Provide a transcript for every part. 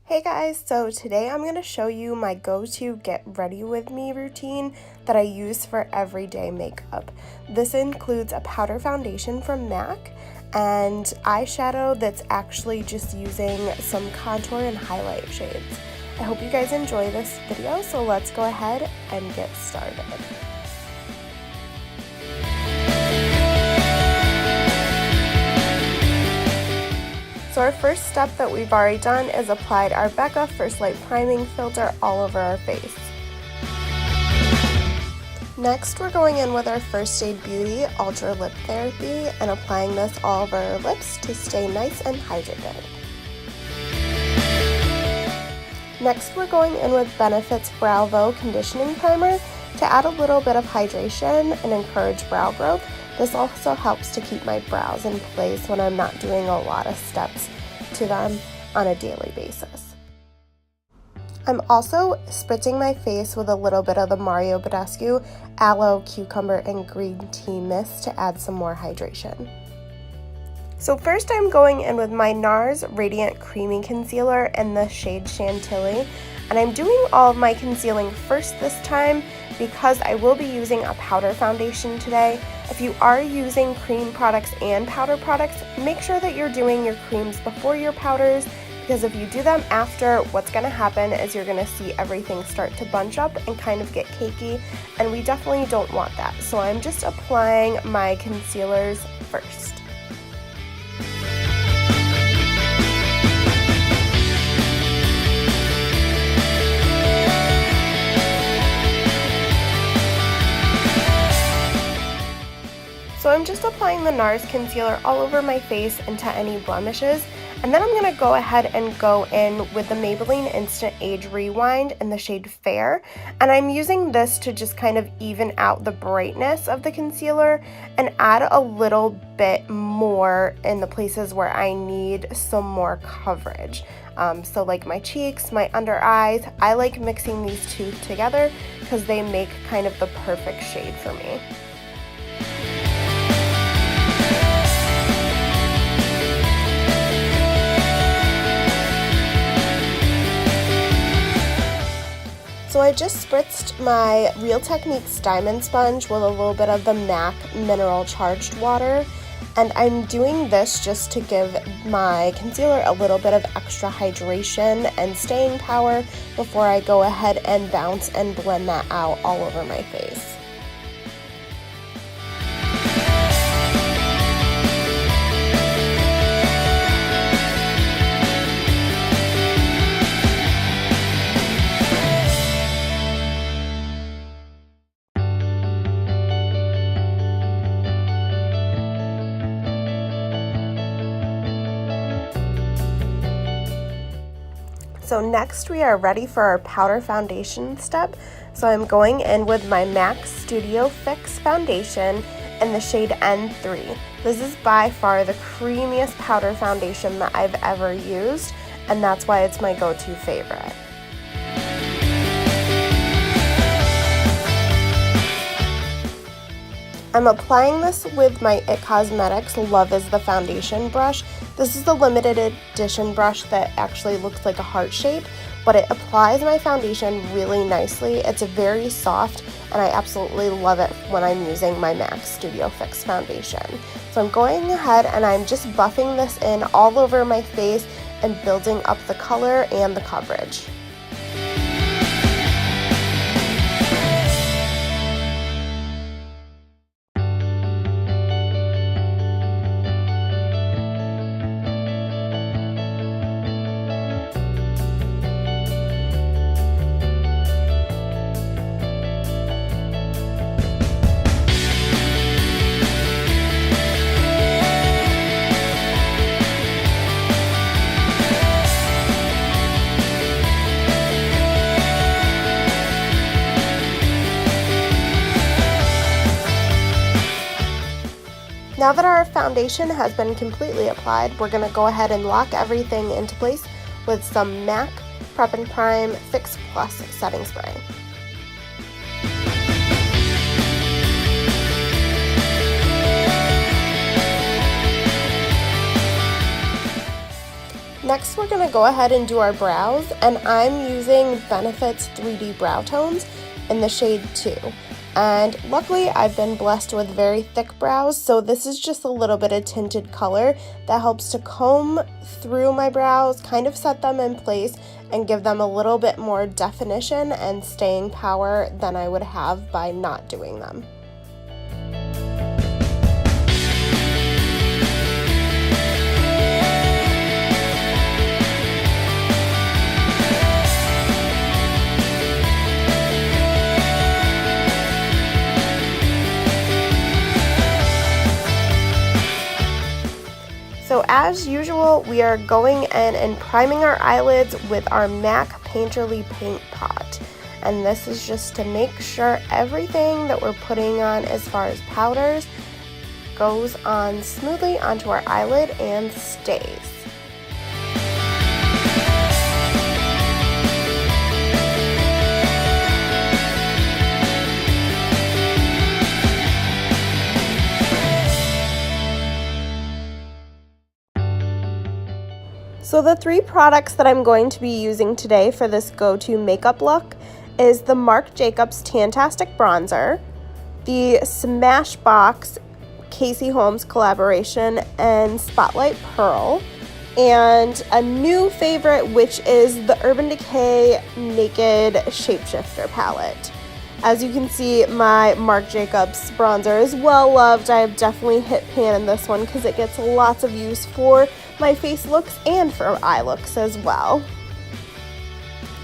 Hey guys, so today I'm going to show you my go-to get ready with me routine that I use for everyday makeup. This includes a powder foundation from MAC and eyeshadow that's actually just using some contour and highlight shades. I hope you guys enjoy this video, so let's go ahead and get started. So our first step that we've already done is applied our Becca First Light Priming Filter all over our face. Next, we're going in with our First Aid Beauty Ultra Lip Therapy and applying this all over our lips to stay nice and hydrated. Next, we're going in with Benefit's BrowVow Conditioning Primer to add a little bit of hydration and encourage brow growth. This also helps to keep my brows in place when I'm not doing a lot of steps to them on a daily basis. I'm also spritzing my face with a little bit of the Badescue Aloe, Cucumber, and Green Tea Mist to add some more hydration. So first I'm going in with my NARS Radiant Creamy Concealer in the shade Chantilly, and I'm doing all of my concealing first this time because I will be using a powder foundation today. If you are using cream products and powder products, make sure that you're doing your creams before your powders, because if you do them after, what's going to happen is you're going to see everything start to bunch up and kind of get cakey, and we definitely don't want that. So I'm just applying my concealers first. So I'm just applying the NARS concealer all over my face into any blemishes, and then I'm going to go ahead and go in with the Maybelline Instant Age Rewind in the shade Fair, and I'm using this to just kind of even out the brightness of the concealer and add a little bit more in the places where I need some more coverage. So like my cheeks, my under eyes, I like mixing these two together because they make kind of the perfect shade for me. So I just spritzed my Real Techniques Diamond Sponge with a little bit of the MAC Mineral Charged Water, and I'm doing this just to give my concealer a little bit of extra hydration and staying power before I go ahead and bounce and blend that out all over my face. So next we are ready for our powder foundation step. So I'm going in with my MAC Studio Fix foundation in the shade N3. This is by far the creamiest powder foundation that I've ever used, and that's why it's my go-to favorite. I'm applying this with my IT Cosmetics Love is the Foundation brush. This is the limited edition brush that actually looks like a heart shape, but it applies my foundation really nicely. It's very soft, and I absolutely love it when I'm using my MAC Studio Fix foundation. So I'm going ahead and I'm just buffing this in all over my face and building up the color and the coverage. Now that our foundation has been completely applied, we're going to go ahead and lock everything into place with some MAC Prep and Prime Fix Plus setting spray. Next, we're going to go ahead and do our brows, and I'm using Benefit's 3D Brow Tones in the shade 2. And luckily, I've been blessed with very thick brows, so this is just a little bit of tinted color that helps to comb through my brows, kind of set them in place, and give them a little bit more definition and staying power than I would have by not doing them. So as usual, we are going in and priming our eyelids with our MAC Painterly Paint Pot. And this is just to make sure everything that we're putting on as far as powders goes on smoothly onto our eyelid and stays. So the 3 products that I'm going to be using today for this go-to makeup look is the Marc Jacobs Tantastic Bronzer, the Smashbox Casey Holmes collaboration and Spotlight Pearl, and a new favorite, which is the Urban Decay Naked Shapeshifter palette. As you can see, my Marc Jacobs bronzer is well loved. I have definitely hit pan in this one because it gets lots of use for my face looks and for eye looks as well.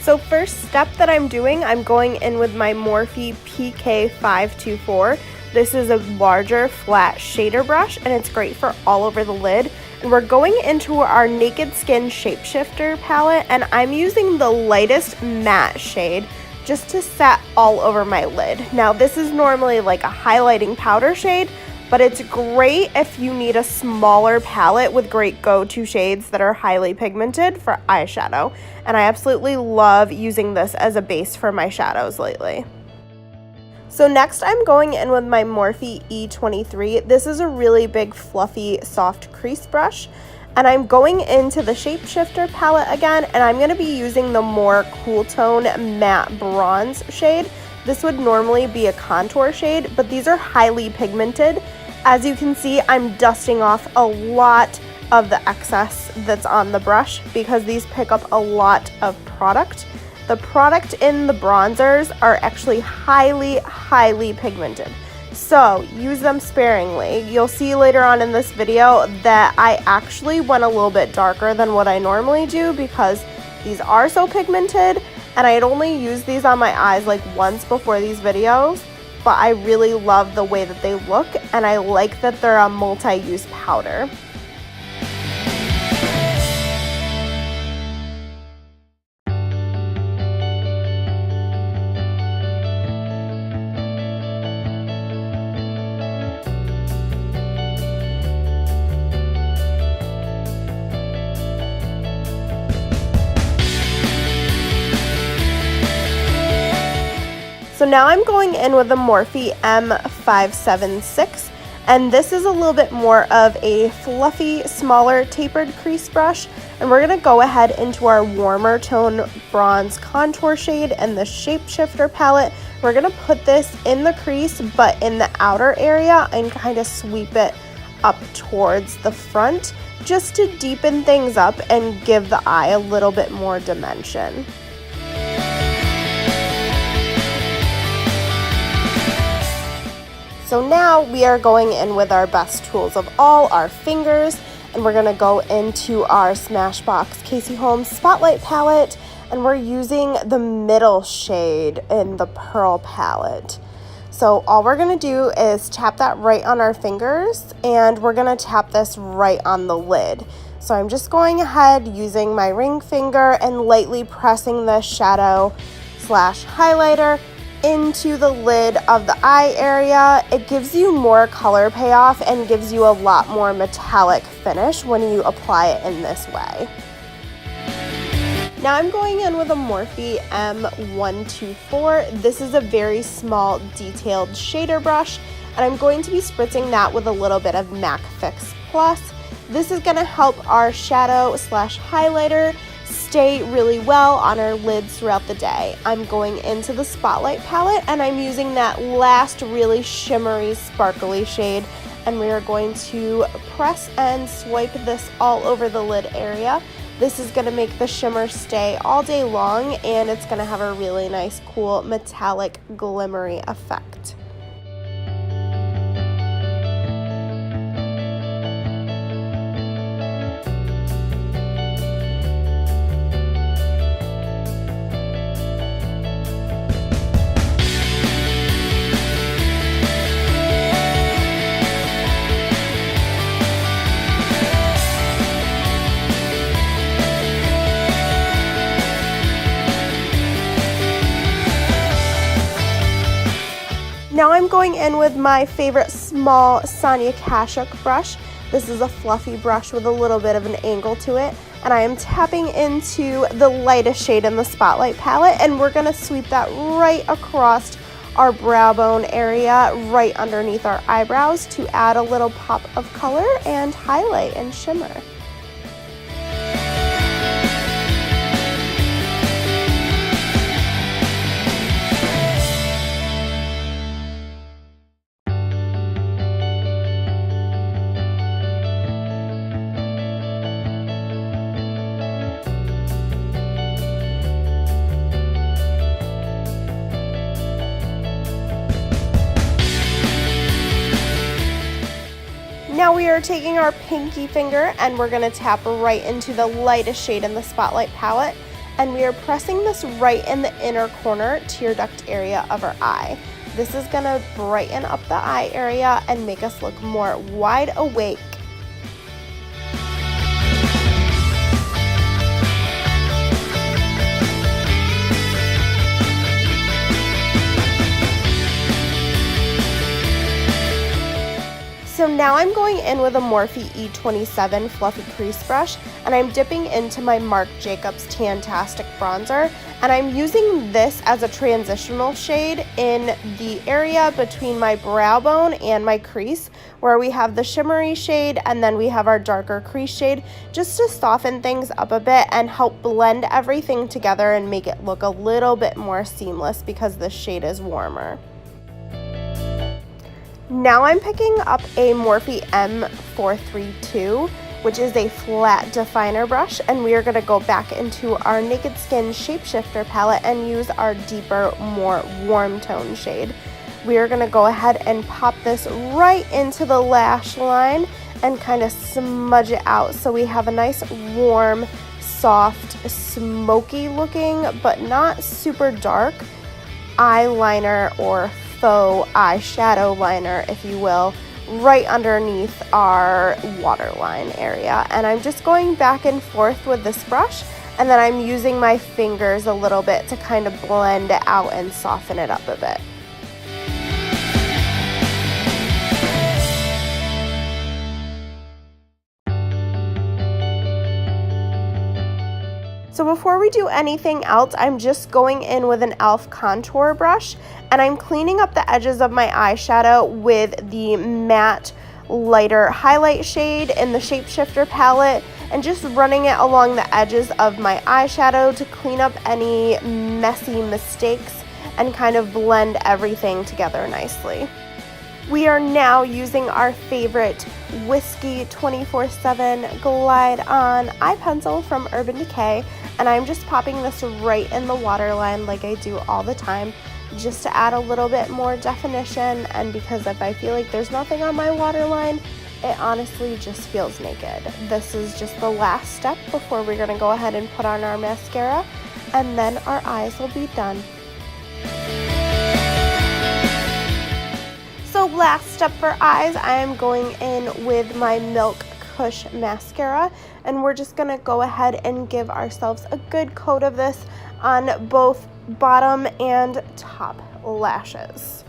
So first step that I'm doing, I'm going in with my Morphe PK524. This is a larger flat shader brush and it's great for all over the lid. And we're going into our Naked Skin Shapeshifter palette, and I'm using the lightest matte shade just to set all over my lid. Now this is normally like a highlighting powder shade, but it's great if you need a smaller palette with great go-to shades that are highly pigmented for eyeshadow. And I absolutely love using this as a base for my shadows lately. So next I'm going in with my Morphe E23. This is a really big fluffy soft crease brush. And I'm going into the Shapeshifter palette again, and I'm going to be using the more cool tone matte bronze shade. This would normally be a contour shade, but these are highly pigmented. As you can see, I'm dusting off a lot of the excess that's on the brush because these pick up a lot of product. The product in the bronzers are actually highly pigmented. So use them sparingly. You'll see later on in this video that I actually went a little bit darker than what I normally do because these are so pigmented, and I had only used these on my eyes like once before these videos, but I really love the way that they look, and I like that they're a multi-use powder. So now I'm going in with the Morphe M576, and this is a little bit more of a fluffy, smaller, tapered crease brush, and we're going to go ahead into our warmer tone bronze contour shade and the Shapeshifter palette. We're going to put this in the crease, but in the outer area, and kind of sweep it up towards the front, just to deepen things up and give the eye a little bit more dimension. So now we are going in with our best tools of all, our fingers, and we're gonna go into our Smashbox Casey Holmes Spotlight palette, and we're using the middle shade in the Pearl palette. So all we're gonna do is tap that right on our fingers, and we're gonna tap this right on the lid. So I'm just going ahead using my ring finger and lightly pressing the shadow slash highlighter into the lid of the eye area. It gives you more color payoff and gives you a lot more metallic finish when you apply it in this way. Now I'm going in with a Morphe M124. This is a very small detailed shader brush, and I'm going to be spritzing that with a little bit of MAC Fix Plus. This is going to help our shadow slash highlighter stay really well on our lids throughout the day. I'm going into the Spotlight palette and I'm using that last really shimmery, sparkly shade, and we are going to press and swipe this all over the lid area. This is going to make the shimmer stay all day long, and it's going to have a really nice, cool, metallic, glimmery effect. Now I'm going in with my favorite small Sonia Kashuk brush. This is a fluffy brush with a little bit of an angle to it, and I am tapping into the lightest shade in the Spotlight palette, and we're going to sweep that right across our brow bone area, right underneath our eyebrows, to add a little pop of color and highlight and shimmer. Now we are taking our pinky finger and we're going to tap right into the lightest shade in the Spotlight palette, and we are pressing this right in the inner corner tear duct area of our eye. This is going to brighten up the eye area and make us look more wide awake. So now I'm going in with a Morphe E27 Fluffy Crease Brush, and I'm dipping into my Marc Jacobs Tantastic Bronzer, and I'm using this as a transitional shade in the area between my brow bone and my crease, where we have the shimmery shade and then we have our darker crease shade, just to soften things up a bit and help blend everything together and make it look a little bit more seamless because this shade is warmer. Now I'm picking up a Morphe M432, which is a flat definer brush, and we are going to go back into our Naked Skin Shapeshifter palette and use our deeper, more warm tone shade. We are going to go ahead and pop this right into the lash line and kind of smudge it out so we have a nice warm, soft, smoky looking, but not super dark eyeliner or faux eyeshadow liner, if you will, right underneath our waterline area. And I'm just going back and forth with this brush, and then I'm using my fingers a little bit to kind of blend it out and soften it up a bit. So before we do anything else, I'm just going in with an e.l.f. contour brush, and I'm cleaning up the edges of my eyeshadow with the matte lighter highlight shade in the Shapeshifter palette, and just running it along the edges of my eyeshadow to clean up any messy mistakes and kind of blend everything together nicely. We are now using our favorite Whiskey 24/7 Glide On eye pencil from Urban Decay, and I'm just popping this right in the waterline like I do all the time, just to add a little bit more definition, and because if I feel like there's nothing on my waterline, it honestly just feels naked. This is just the last step before we're going to go ahead and put on our mascara, and then our eyes will be done. So last step for eyes, I am going in with my Milk Kush mascara, and we're just going to go ahead and give ourselves a good coat of this on both bottom and top lashes.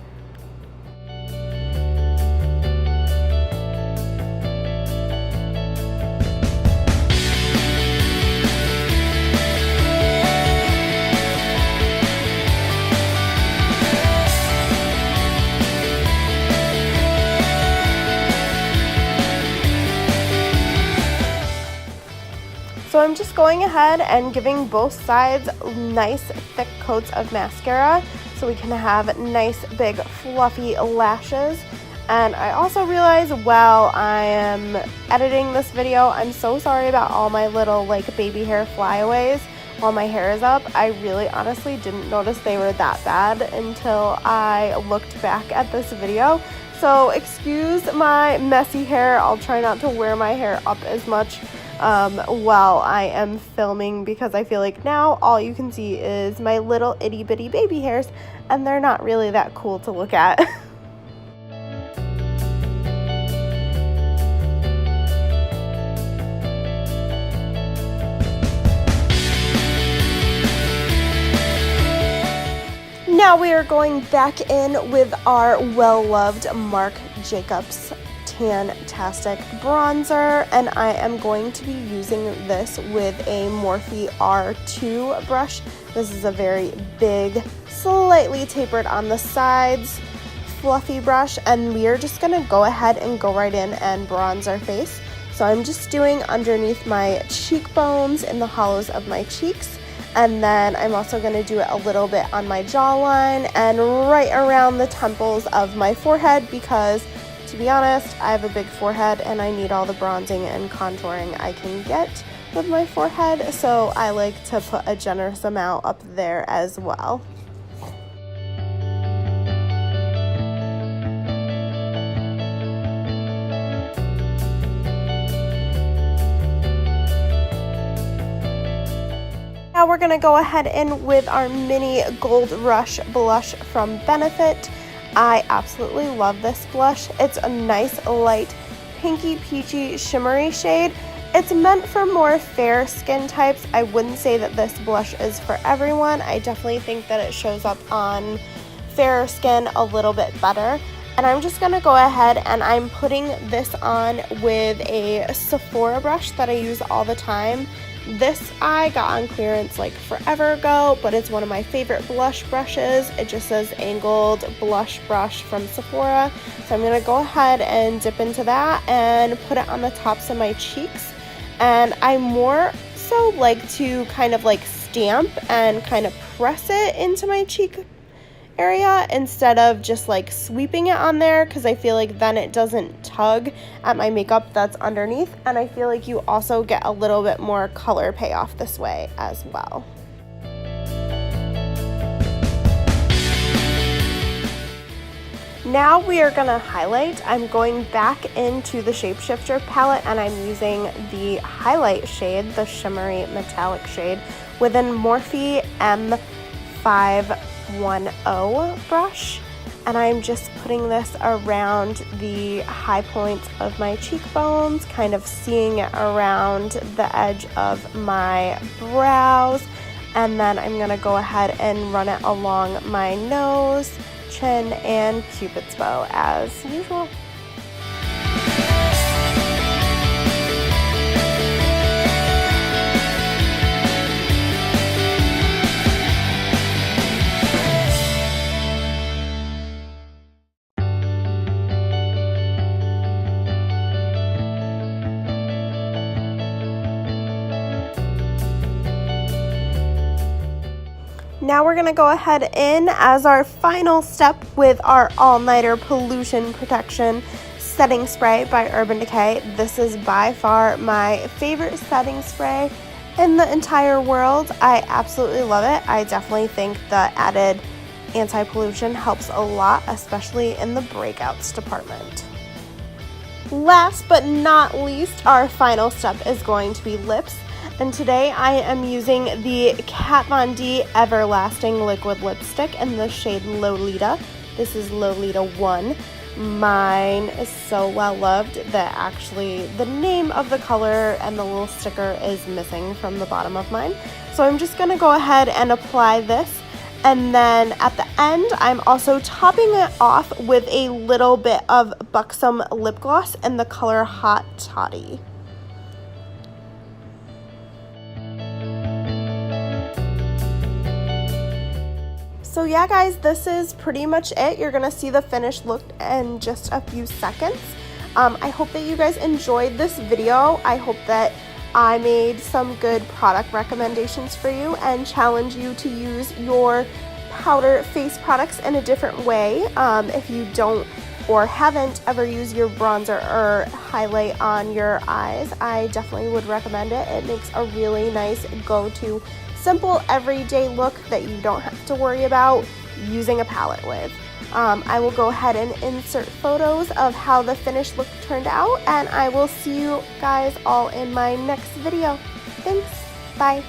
I'm just going ahead and giving both sides nice thick coats of mascara so we can have nice big fluffy lashes. And I also realized while I am editing this video, I'm so sorry about all my little like baby hair flyaways while my hair is up. I really honestly didn't notice they were that bad until I looked back at this video. So excuse my messy hair. I'll try not to wear my hair up as much while I am filming, because I feel like now all you can see is my little itty bitty baby hairs, and they're not really that cool to look at. Now we are going back in with our well-loved Marc Jacobs Tan-tastic bronzer, and I am going to be using this with a Morphe R2 brush. This is a very big, slightly tapered on the sides, fluffy brush, and we are just going to go ahead and go right in and bronze our face. So I'm just doing underneath my cheekbones in the hollows of my cheeks. And then I'm also going to do it a little bit on my jawline and right around the temples of my forehead, because to be honest, I have a big forehead and I need all the bronzing and contouring I can get with my forehead. So I like to put a generous amount up there as well. Now we're going to go ahead in with our mini Gold Rush blush from Benefit. I absolutely love this blush. It's a nice light pinky peachy shimmery shade. It's meant for more fair skin types. I wouldn't say that this blush is for everyone. I definitely think that it shows up on fairer skin a little bit better. And I'm just going to go ahead and I'm putting this on with a Sephora brush that I use all the time. This I got on clearance like forever ago, but it's one of my favorite blush brushes. It just says angled blush brush from Sephora. So I'm going to go ahead and dip into that and put it on the tops of my cheeks. And I more so like to kind of like stamp and kind of press it into my cheek area instead of just like sweeping it on there, because I feel like then it doesn't tug at my makeup that's underneath, and I feel like you also get a little bit more color payoff this way as well. Now we are going to highlight. I'm going back into the Shapeshifter palette and I'm using the highlight shade, the shimmery metallic shade, with a Morphe M510 brush, and I'm just putting this around the high points of my cheekbones, kind of seeing it around the edge of my brows, and then I'm going to go ahead and run it along my nose, chin, and Cupid's bow as usual. Now we're going to go ahead in as our final step with our all-nighter pollution protection setting spray by Urban Decay. This is by far my favorite setting spray in the entire world. I absolutely love it. I definitely think the added anti-pollution helps a lot, especially in the breakouts department. Last but not least, our final step is going to be lips. And today I am using the Kat Von D Everlasting Liquid Lipstick in the shade Lolita. This is Lolita 1. Mine is so well loved that actually the name of the color and the little sticker is missing from the bottom of mine. So I'm just going to go ahead and apply this. And then at the end, I'm also topping it off with a little bit of Buxom lip gloss in the color Hot Toddy. So yeah guys, this is pretty much it. You're gonna see the finished look in just a few seconds. I hope that you guys enjoyed this video. I hope that I made some good product recommendations for you and challenge you to use your powder face products in a different way. If you don't or haven't ever used your bronzer or highlight on your eyes, I definitely would recommend it. It makes a really nice go-to, simple, everyday look that you don't have to worry about using a palette with. I will go ahead and insert photos of how the finished look turned out, and I will see you guys all in my next video. Thanks. Bye.